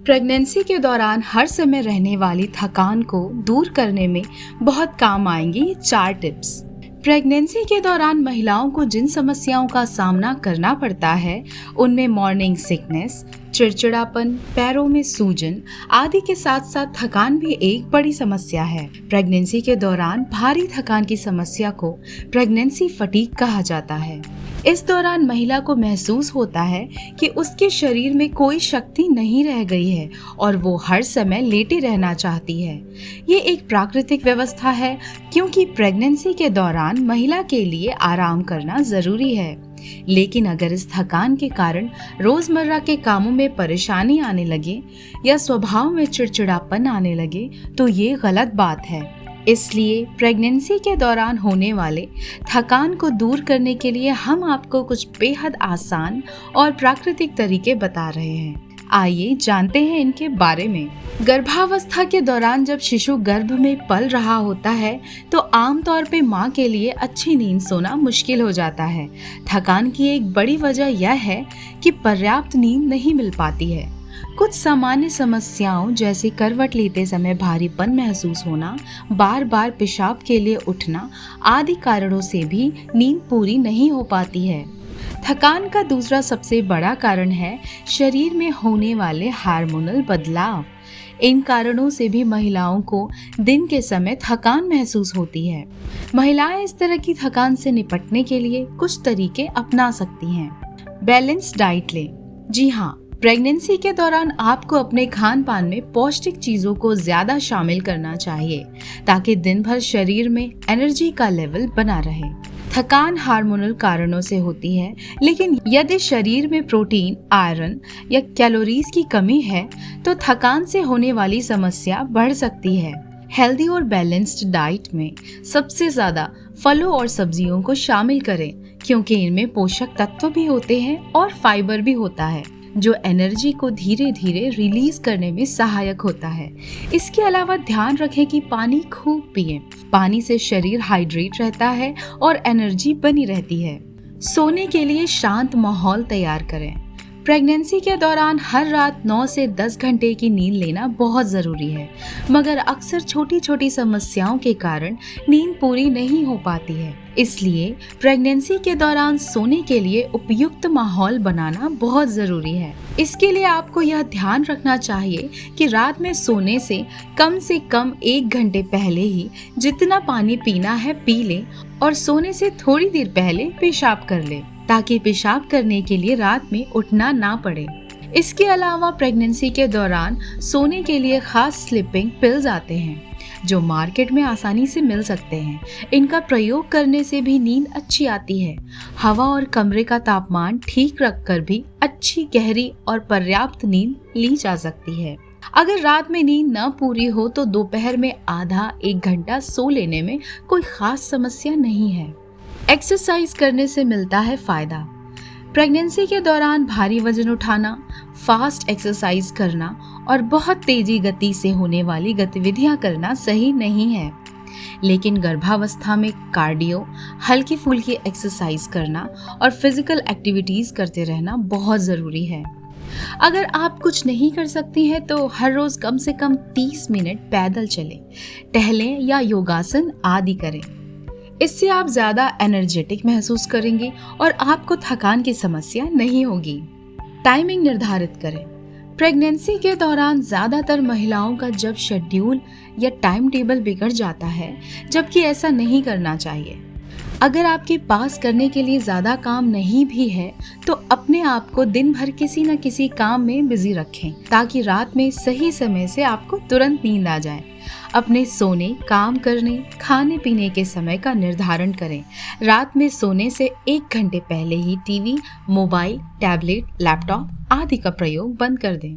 Pregnancy के दौरान हर समय रहने वाली थकान को दूर करने में बहुत काम आएंगी ये 4 टिप्स। प्रेगनेंसी के दौरान महिलाओं को जिन समस्याओं का सामना करना पड़ता है उनमें मॉर्निंग सिकनेस, चिड़चिड़ापन, पैरों में सूजन आदि के साथ साथ थकान भी एक बड़ी समस्या है। प्रेगनेंसी के दौरान भारी थकान की समस्या को प्रेगनेंसी फटीग कहा जाता है। इस दौरान महिला को महसूस होता है कि उसके शरीर में कोई शक्ति नहीं रह गई है और वो हर समय लेटे रहना चाहती है। ये एक प्राकृतिक व्यवस्था है क्योंकि प्रेगनेंसी के दौरान महिला के लिए आराम करना जरूरी है। लेकिन अगर इस थकान के कारण रोजमर्रा के कामों में परेशानी आने लगे या स्वभाव में चिड़चिड़ापन आने लगे तो ये गलत बात है। इसलिए प्रेगनेंसी के दौरान होने वाले थकान को दूर करने के लिए हम आपको कुछ बेहद आसान और प्राकृतिक तरीके बता रहे हैं। आइए जानते हैं इनके बारे में। गर्भावस्था के दौरान जब शिशु गर्भ में पल रहा होता है तो आमतौर पे माँ के लिए अच्छी नींद सोना मुश्किल हो जाता है। थकान की एक बड़ी वजह यह है कि पर्याप्त नींद नहीं मिल पाती है। कुछ सामान्य समस्याओं जैसे करवट लेते समय भारीपन महसूस होना, बार बार पेशाब के लिए उठना आदि कारणों से भी नींद पूरी नहीं हो पाती है। थकान का दूसरा सबसे बड़ा कारण है शरीर में होने वाले हार्मोनल बदलाव। इन कारणों से भी महिलाओं को दिन के समय थकान महसूस होती है। महिलाएं इस तरह की थकान से निपटने के लिए कुछ तरीके अपना सकती हैं। बैलेंस डाइट लें। जी हाँ, प्रेगनेंसी के दौरान आपको अपने खान पान में पौष्टिक चीजों को ज्यादा शामिल करना चाहिए ताकि दिन भर शरीर में एनर्जी का लेवल बना रहे। थकान हार्मोनल कारणों से होती है, लेकिन यदि शरीर में प्रोटीन, आयरन या कैलोरीज की कमी है तो थकान से होने वाली समस्या बढ़ सकती है। हेल्दी और बैलेंस्ड डाइट में सबसे ज्यादा फलों और सब्जियों को शामिल करें क्योंकि इनमें पोषक तत्व भी होते हैं और फाइबर भी होता है जो एनर्जी को धीरे धीरे रिलीज करने में सहायक होता है। इसके अलावा ध्यान रखें कि पानी खूब पिएं। पानी से शरीर हाइड्रेट रहता है और एनर्जी बनी रहती है। सोने के लिए शांत माहौल तैयार करें। प्रेगनेंसी के दौरान हर रात 9 से 10 घंटे की नींद लेना बहुत ज़रूरी है, मगर अक्सर छोटी छोटी समस्याओं के कारण नींद पूरी नहीं हो पाती है। इसलिए प्रेगनेंसी के दौरान सोने के लिए उपयुक्त माहौल बनाना बहुत ज़रूरी है। इसके लिए आपको यह ध्यान रखना चाहिए कि रात में सोने से कम 1 घंटे पहले ही जितना पानी पीना है पी लें और सोने से थोड़ी देर पहले पेशाब कर लें ताकि पेशाब करने के लिए रात में उठना ना पड़े। इसके अलावा प्रेगनेंसी के दौरान सोने के लिए खास स्लीपिंग पिल्स आते हैं जो मार्केट में आसानी से मिल सकते हैं। इनका प्रयोग करने से भी नींद अच्छी आती है। हवा और कमरे का तापमान ठीक रखकर भी अच्छी, गहरी और पर्याप्त नींद ली जा सकती है। अगर रात में नींद न पूरी हो तो दोपहर में आधा 1 घंटा सो लेने में कोई खास समस्या नहीं है। एक्सरसाइज करने से मिलता है फायदा। प्रेगनेंसी के दौरान भारी वजन उठाना, फास्ट एक्सरसाइज करना और बहुत तेजी गति से होने वाली गतिविधियां करना सही नहीं है। लेकिन गर्भावस्था में कार्डियो, हल्की फुल्की एक्सरसाइज करना और फिजिकल एक्टिविटीज करते रहना बहुत ज़रूरी है। अगर आप कुछ नहीं कर सकती हैं तो हर रोज कम से कम 30 मिनट पैदल चलें, टहलें या योगासन आदि करें। इससे आप ज़्यादा एनर्जेटिक महसूस करेंगे और आपको थकान की समस्या नहीं होगी। टाइमिंग निर्धारित करें। प्रेगनेंसी के दौरान ज़्यादातर महिलाओं का जब शेड्यूल या टाइम टेबल बिगड़ जाता है, जबकि ऐसा नहीं करना चाहिए। अगर आपके पास करने के लिए ज़्यादा काम नहीं भी है तो अपने आप को दिन भर किसी न किसी काम में बिजी रखें ताकि रात में सही समय से आपको तुरंत नींद आ जाए। अपने सोने, काम करने, खाने पीने के समय का निर्धारण करें। रात में सोने से 1 घंटे पहले ही टीवी, मोबाइल, टैबलेट, लैपटॉप आदि का प्रयोग बंद कर दें।